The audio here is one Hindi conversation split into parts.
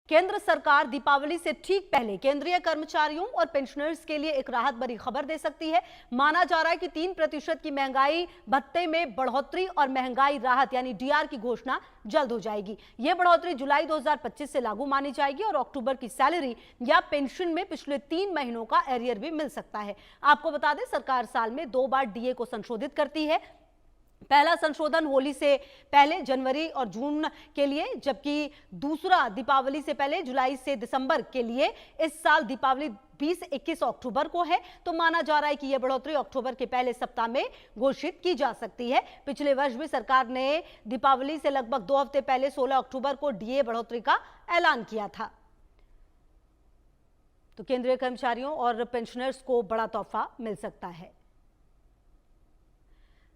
केंद्र सरकार दीपावली से ठीक पहले केंद्रीय कर्मचारियों और पेंशनर्स के लिए एक राहत भरी खबर दे सकती है। माना जा रहा है कि 3% की महंगाई भत्ते में बढ़ोतरी और महंगाई राहत यानी डीआर की घोषणा जल्द हो जाएगी। यह बढ़ोतरी जुलाई 2025 से लागू मानी जाएगी और अक्टूबर की सैलरी या पेंशन में पिछले 3 महीनों का एरियर भी मिल सकता है। आपको बता दें, सरकार साल में 2 बार डीए को संशोधित करती है। पहला संशोधन होली से पहले जनवरी और जून के लिए, जबकि दूसरा दीपावली से पहले जुलाई से दिसंबर के लिए। इस साल दीपावली 20-21 अक्टूबर को है, तो माना जा रहा है कि यह बढ़ोतरी अक्टूबर के पहले सप्ताह में घोषित की जा सकती है। पिछले वर्ष भी सरकार ने दीपावली से लगभग 2 हफ्ते पहले 16 अक्टूबर को डीए बढ़ोतरी का ऐलान किया था। तो केंद्रीय कर्मचारियों और पेंशनर्स को बड़ा तोहफा मिल सकता है।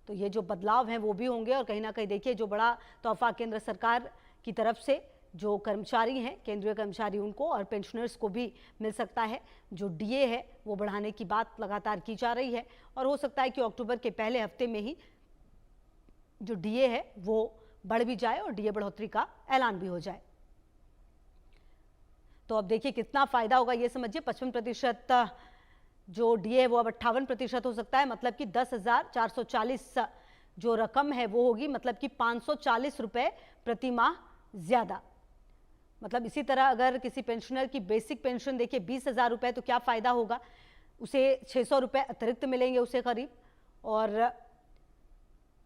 तो ये जो बदलाव हैं वो भी होंगे और कहीं ना कहीं देखिए, जो बड़ा तोहफा केंद्र सरकार की तरफ से जो कर्मचारी हैं, केंद्रीय कर्मचारी, उनको और पेंशनर्स को भी मिल सकता है। जो डीए है वो बढ़ाने की बात लगातार की जा रही है और हो सकता है कि अक्टूबर के पहले हफ्ते में ही जो डीए है वो बढ़ भी जाए और डीए बढ़ोतरी का ऐलान भी हो जाए। तो अब देखिए कितना फायदा होगा ये समझिए। 55% जो डीए है वो अब 58% हो सकता है, मतलब कि 10,440 जो रकम है वो होगी, मतलब कि 540 रुपए प्रति माह ज्यादा। मतलब इसी तरह अगर किसी पेंशनर की बेसिक पेंशन देखिए 20,000 रुपए, तो क्या फायदा होगा, उसे 600 रुपए अतिरिक्त मिलेंगे उसे करीब। और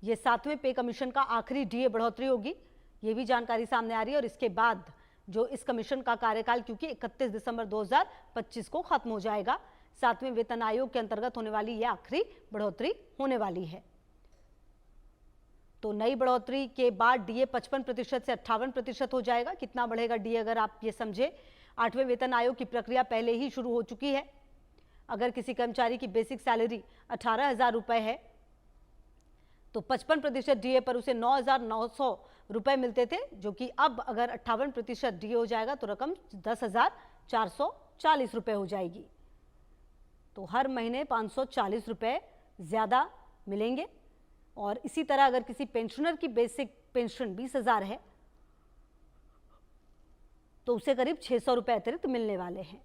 ये 7वें पे कमीशन का आखिरी डीए बढ़ोतरी होगी, ये भी जानकारी सामने आ रही है। और इसके बाद जो इस कमीशन का कार्यकाल, क्योंकि 31 दिसंबर 2025 को खत्म हो जाएगा, 7वें वेतन आयोग के अंतर्गत होने वाली यह आखिरी बढ़ोतरी होने वाली है। तो नई बढ़ोतरी के बाद डीए 55% से 58% हो जाएगा। कितना बढ़ेगा डीए, अगर आप ये समझे, 8वें वेतन आयोग की प्रक्रिया पहले ही शुरू हो चुकी है। अगर किसी कर्मचारी की बेसिक सैलरी 18,000 रुपए है तो 55% डीए पर उसे 9,900 रुपए मिलते थे, जो कि अब अगर 58% डीए हो जाएगा तो रकम 10,440 रुपए हो जाएगी। तो हर महीने 540 रुपए ज्यादा मिलेंगे। और इसी तरह अगर किसी पेंशनर की बेसिक पेंशन 20,000 है तो उसे करीब 600 रुपए अतिरिक्त मिलने वाले हैं।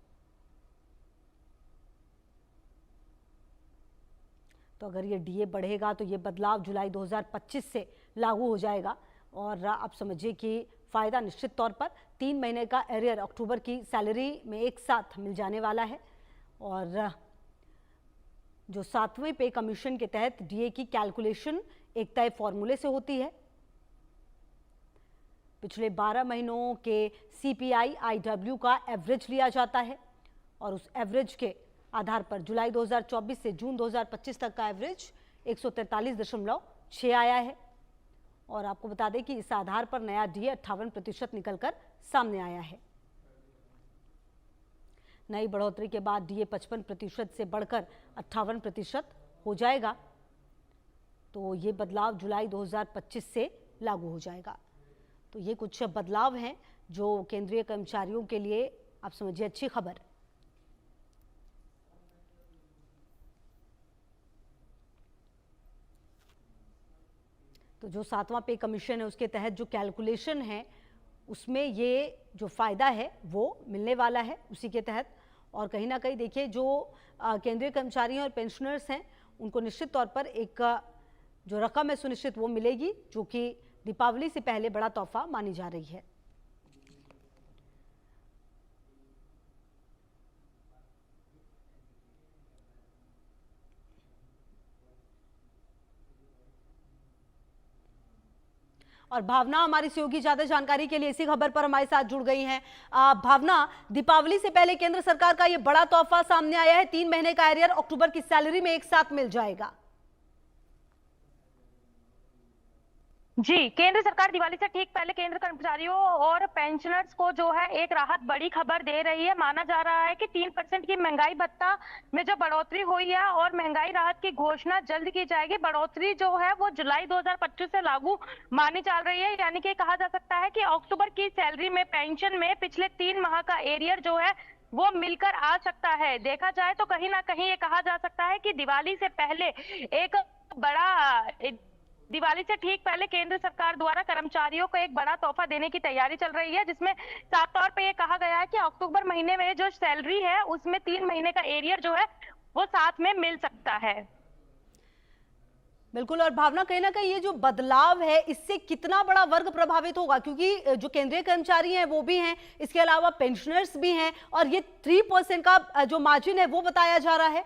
तो अगर ये डीए बढ़ेगा तो ये बदलाव जुलाई 2025 से लागू हो जाएगा। और आप समझिए कि फायदा निश्चित तौर पर 3 महीने का एरियर अक्टूबर की सैलरी में एक साथ मिल जाने वाला है। और जो 7वें पे कमीशन के तहत डीए की कैलकुलेशन एक तय फॉर्मूले से होती है। पिछले 12 महीनों के सीपीआई आईडब्ल्यू का एवरेज लिया जाता है और उस एवरेज के आधार पर जुलाई 2024 से जून 2025 तक का एवरेज 143.6 आया है। और आपको बता दें कि इस आधार पर नया डीए 58% निकलकर सामने आया है। नई बढ़ोतरी के बाद डीए 55% से बढ़कर 58% हो जाएगा। तो ये बदलाव जुलाई 2025 से लागू हो जाएगा। तो ये कुछ बदलाव हैं जो केंद्रीय कर्मचारियों के लिए आप समझिए अच्छी खबर। तो जो 7वां पे कमीशन है उसके तहत जो कैलकुलेशन है उसमें ये जो फायदा है वो मिलने वाला है उसी के तहत। और कहीं ना कहीं देखिए, जो केंद्रीय कर्मचारी और पेंशनर्स हैं उनको निश्चित तौर पर एक जो रकम है सुनिश्चित वो मिलेगी, जो कि दीपावली से पहले बड़ा तोहफा मानी जा रही है। और भावना हमारी सहयोगी ज्यादा जानकारी के लिए इसी खबर पर हमारे साथ जुड़ गई हैं। भावना, दीपावली से पहले केंद्र सरकार का यह बड़ा तोहफा सामने आया है, 3 महीने का एरियर अक्टूबर की सैलरी में एक साथ मिल जाएगा। जी, केंद्र सरकार दिवाली से ठीक पहले केंद्र कर्मचारियों और पेंशनर्स को जो है एक राहत बड़ी खबर दे रही है। माना जा रहा है कि 3% की महंगाई भत्ता में जो बढ़ोतरी हुई है और महंगाई राहत की घोषणा जल्द की जाएगी। बढ़ोतरी जो है वो जुलाई 2025 से लागू मानी जा रही है, यानी कि कहा जा सकता है कि अक्टूबर की सैलरी में पेंशन में पिछले 3 माह का एरियर जो है वो मिलकर आ सकता है। देखा जाए तो कहीं ना कहीं ये कहा जा सकता है कि दिवाली से पहले एक बड़ा दिवाली से ठीक पहले केंद्र सरकार द्वारा कर्मचारियों को एक बड़ा तोहफा देने की तैयारी चल रही है, जिसमें साफ तौर पे ये कहा गया है कि अक्टूबर महीने में जो सैलरी है उसमें 3 महीने का एरियर जो है वो साथ में मिल सकता है। बिल्कुल। और भावना, कहीं ना कहीं ये जो बदलाव है इससे कितना बड़ा वर्ग प्रभावित होगा, क्योंकि जो केंद्रीय कर्मचारी हैं वो भी हैं, इसके अलावा पेंशनर्स भी हैं, और ये 3% का जो मार्जिन है वो बताया जा रहा है।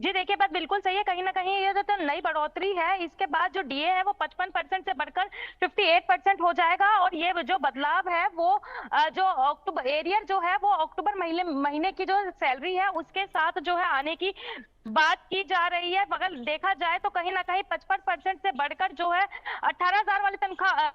जी देखिए, बात बिल्कुल सही है। कहीं ना कहीं ये जो नई बढ़ोतरी है, इसके बाद जो डीए है वो 55% से बढ़कर 58% हो जाएगा। और ये जो बदलाव है वो जो अक्टूबर एरियर जो है वो अक्टूबर महीने की जो सैलरी है उसके साथ जो है आने की बात की जा रही है। अगर देखा जाए तो कहीं ना कहीं 55% से बढ़कर जो है 18,000 वाली तनख्वाह,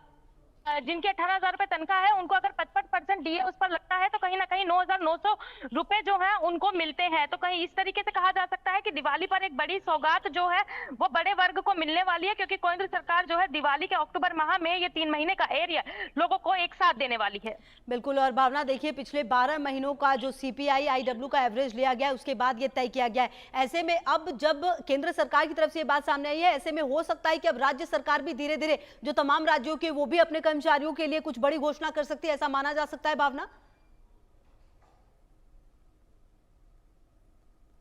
जिनकी 18,000 रुपए तनख्वाह है, उनको अगर 55% डीए उस पर लगता है तो कहीं ना कहीं 9,900 रुपए जो है उनको मिलते हैं। तो कहीं इस तरीके से कहा जा सकता है कि दिवाली पर एक बड़ी सौगात जो है वो बड़े वर्ग को मिलने वाली है, क्योंकि केंद्र सरकार जो है दिवाली के अक्टूबर माह में ये 3 महीने का एरिया लोगों को एक साथ देने वाली है। बिल्कुल। और भावना, देखिए पिछले 12 महीनों का जो सीपीआई आईडब्ल्यू का एवरेज लिया गया है उसके बाद ये तय किया गया है। ऐसे में अब जब केंद्र सरकार की तरफ से ये बात सामने आई है, ऐसे में हो सकता है कि अब राज्य सरकार भी धीरे धीरे जो तमाम राज्यों के वो भी अपने कर्मचारियों के लिए कुछ बड़ी घोषणा कर सकती है, ऐसा माना जा सकता है भावना?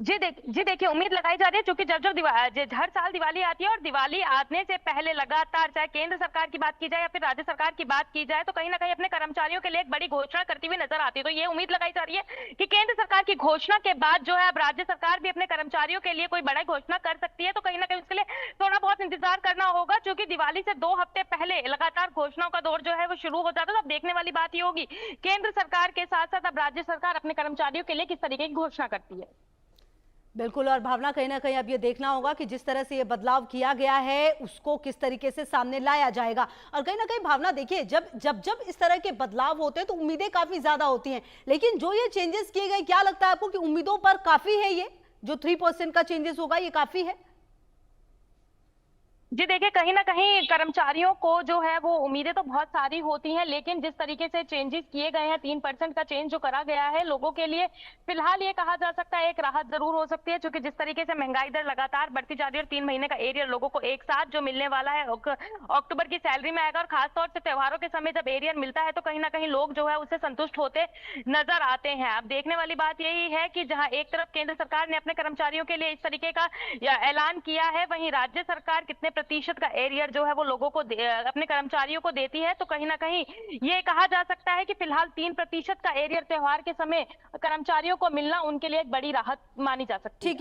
जी देखिए, उम्मीद लगाई जा रही है, क्योंकि जब हर साल दिवाली आती है और दिवाली आने से पहले लगातार चाहे केंद्र सरकार की बात की जाए या फिर राज्य सरकार की बात की जाए तो कहीं ना कहीं अपने कर्मचारियों के लिए एक बड़ी घोषणा करती हुई नजर आती है। तो ये उम्मीद लगाई जा रही है कि केंद्र सरकार की घोषणा के बाद जो है अब राज्य सरकार भी अपने कर्मचारियों के लिए कोई बड़ा घोषणा कर सकती है। तो कहीं ना कहीं उसके लिए थोड़ा बहुत इंतजार करना होगा, क्योंकि दिवाली से 2 हफ्ते पहले लगातार घोषणाओं का दौर जो है वो शुरू हो जाता है। तो अब देखने वाली बात ये होगी केंद्र सरकार के साथ साथ अब राज्य सरकार अपने कर्मचारियों के लिए किस तरीके की घोषणा करती है। बिल्कुल। और भावना, कहीं ना कहीं अब ये देखना होगा कि जिस तरह से ये बदलाव किया गया है उसको किस तरीके से सामने लाया जाएगा। और कहीं ना कहीं भावना, देखिए जब जब जब इस तरह के बदलाव होते हैं तो उम्मीदें काफी ज्यादा होती हैं, लेकिन जो ये चेंजेस किए गए, क्या लगता है आपको कि उम्मीदों पर काफी है? ये जो 3% का चेंजेस होगा ये काफी है? जी देखिए, कहीं ना कहीं कर्मचारियों को जो है वो उम्मीदें तो बहुत सारी होती हैं, लेकिन जिस तरीके से चेंजेस किए गए हैं, 3% का चेंज जो करा गया है लोगों के लिए फिलहाल ये कहा जा सकता है एक राहत जरूर हो सकती है, क्योंकि जिस तरीके से महंगाई दर लगातार बढ़ती जा रही है और 3 महीने का एरियर लोगों को एक साथ जो मिलने वाला है अक्टूबर की सैलरी में आएगा। और खासतौर से त्योहारों के समय जब एरियर मिलता है तो कहीं ना कहीं लोग जो है उससे संतुष्ट होते नजर आते हैं। अब देखने वाली बात यही है कि जहां एक तरफ केंद्र सरकार ने अपने कर्मचारियों के लिए इस तरीके का ऐलान किया है, वहीं राज्य सरकार कितने प्रतिशत का एरियर जो है वो लोगों को अपने कर्मचारियों को देती है। तो कहीं ना कहीं ये कहा जा सकता है कि फिलहाल 3% का एरियर त्योहार के समय कर्मचारियों को मिलना उनके लिए एक बड़ी राहत मानी जा सकती है। ठीक है।